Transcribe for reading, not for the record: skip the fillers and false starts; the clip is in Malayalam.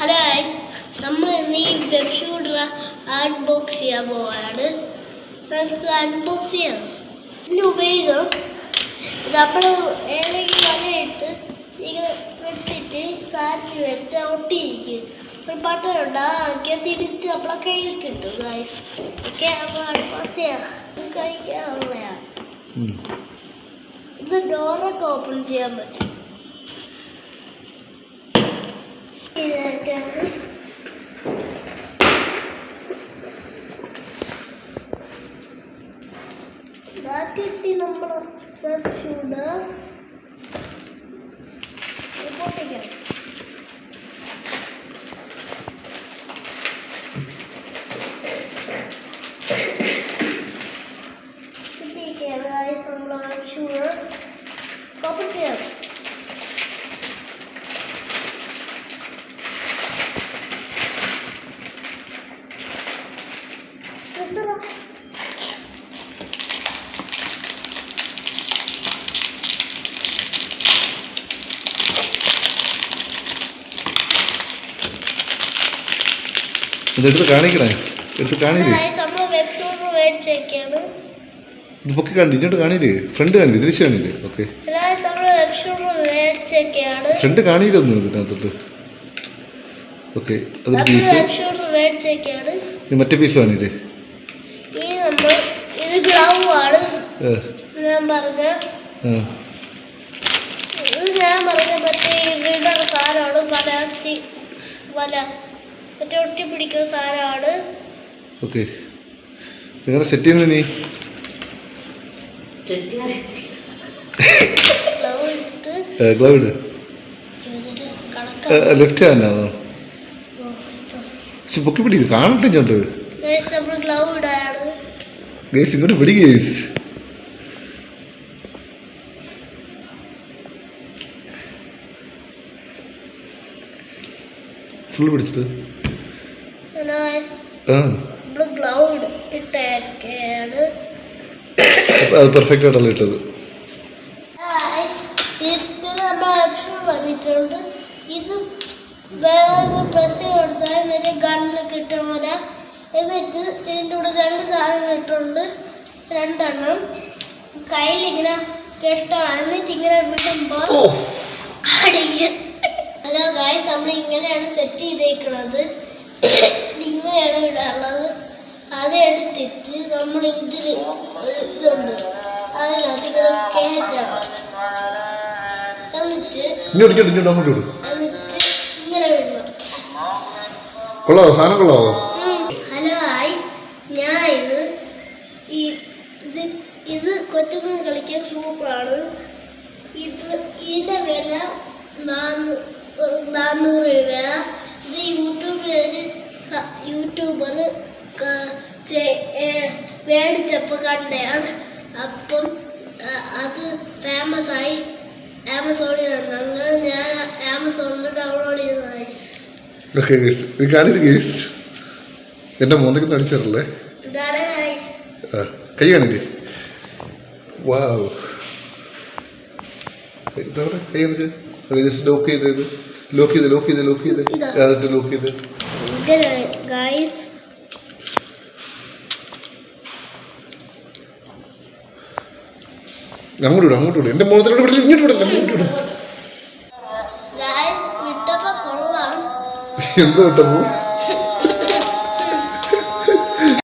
ഹലോ ഗൈസ്, നമ്മൾ ഇന്ന് ഈ വെബ് ഷൂട്ടർ അൺബോക്സ് ചെയ്യാൻ പോവാണ്. നമുക്ക് അൺബോക്സ് ചെയ്യണം. ഇതിൻ്റെ ഉപയോഗം നമ്മൾ ഏതെങ്കിലും വലയിട്ട് ഇങ്ങനെ വെട്ടിട്ട് സാറ്റ് വെച്ച് ഒട്ടിയിരിക്കും. ഒരു ബട്ടൺ ഉണ്ടാക്കി തിരിച്ച് നമ്മളെ കയ്യിൽ കിട്ടും. ഗൈസ് ഓക്കെ, അപ്പോൾ അൺബോക്സ് ചെയ്യാം. ഇത് കഴിക്കാനുള്ളതാണ്. ഇത് ഡോറൊക്കെ ഓപ്പൺ ചെയ്യാൻ പറ്റും. കിട്ടി നമ്മളെ പൊട്ടിക്കണം. കിട്ടിയിരിക്കുകയാണ് നമ്മളെ ഷൂഡ് ഓപ്പൺ ചെയ്യാം. ഇതെടുത്ത് കാണിക്കണേ, എടുത്ത് കാണില്ലേ. ഇത് പൊക്കി കാണില്ല, ഇങ്ങോട്ട് കാണില്ലേ, ഫ്രണ്ട് കാണില്ലേ, തിരിച്ച് കാണില്ലേ. ഓക്കെ, ഫ്രണ്ട് കാണിയില്ലൊന്നും ഇതിനകത്തോട്ട്. ഓക്കെ, അതൊരു പീസ്. മറ്റേ പീസ് കാണില്ലേ. ഇത് ഗ്ലൗ ആണ് ഞാൻ പറഞ്ഞ മറ്റേ ഇവിടുന്ന സാധനമാണ്. പ്ലാസ്റ്റിക് വല മറ്റേ ഒട്ടി പിടിക്കുന്ന സാധനമാണ്. ഓക്കെ, എങ്ങനെ സെറ്റ് ചെയ്യുന്നത് നീ? ഗ്ലൗ ഇട്. ലെഫ്റ്റ് ഹാൻഡാണോ? പക്ഷെ പൊക്കി പിടി, കാണട്ടെ ഇങ്ങോട്ട്. ഗ്ലൗ ഇടാണ് ഗൈസ്, ഇങ്ങോട്ട് പിടി ഗൈസ്. ഫുള്ള് പിടിച്ചത്. ഗ്ലൗ ഇട്ടേക്കാണ്. അത് പെർഫെക്റ്റ് ആയിട്ടല്ല ഇട്ടത്. ഇത് നമ്മൾ വന്നിട്ടുണ്ട്. ഇത് വേറെ പ്രസ് കൊടുത്താൽ എന്നിട്ട് ഗണ്ണിലൊക്കെ ഇട്ട പോലെ. എന്നിട്ട് ഇതിൻ്റെ കൂടെ രണ്ട് സാധനങ്ങൾ ഇട്ടുണ്ട്, രണ്ടെണ്ണം കയ്യിലിങ്ങനെ കെട്ടണം. എന്നിട്ട് ഇങ്ങനെ വിടുമ്പോൾ അടിക്കും. ഹലോ ഗായ്സ്, നമ്മൾ ഇങ്ങനെയാണ് സെറ്റ് ചെയ്തേക്കുന്നത്. ഇങ്ങനെയാണ് ഇടാനുള്ളത്. അത് എടുത്തിട്ട് നമ്മൾ ഇതിൽ ഇതുണ്ട്, അതിനകത്ത് ഇങ്ങനെ കയറ്റണം. എന്നിട്ട് ഇങ്ങനെ വിടണം. കൊള്ളാവോ സാധനം, കൊള്ളാവോ? ഹലോ ഗായ്സ്, ഞാൻ ഇത് കൊച്ചുങ്ങൾ കളിക്കാൻ സൂപ്പറാണ്. ഇതിൻ്റെ വില 400 രൂപ. ഇത് യൂട്യൂബർ മേടിച്ചപ്പോൾ കണ്ടതാണ്. അപ്പം അത് ഫേമസ് ആയി ആമസോണിൽ നിന്ന്. അങ്ങനെ ഞാൻ ആമസോണിൽ ഡൗൺലോഡ് ചെയ്തതായി. എന്റെ മോന്തയ്ക്ക് അടിച്ചല്ലേ. ഇതാണ് കൈ കാണില്ലേ. വാവ്, ഇതവിടെ കൈ കാണിച്ച് ലോക്ക് ചെയ്ത് ലോക്ക് ചെയ്ത് ലോക്ക് ചെയ്ത് ലോക്ക് ചെയ്ത് ലോക്ക് ചെയ്ത് ഗൈസ്. അങ്ങോട്ട് വിടും, അങ്ങോട്ട് വിടും. എന്റെ മോളത്തിലോട്ട് വിടില്ല, ഇങ്ങോട്ട് വിടില്ല, അങ്ങോട്ട് വിടും. വിട്ടപ്പോ കൊള്ളാം. എന്തോ വിട്ടപ്പോ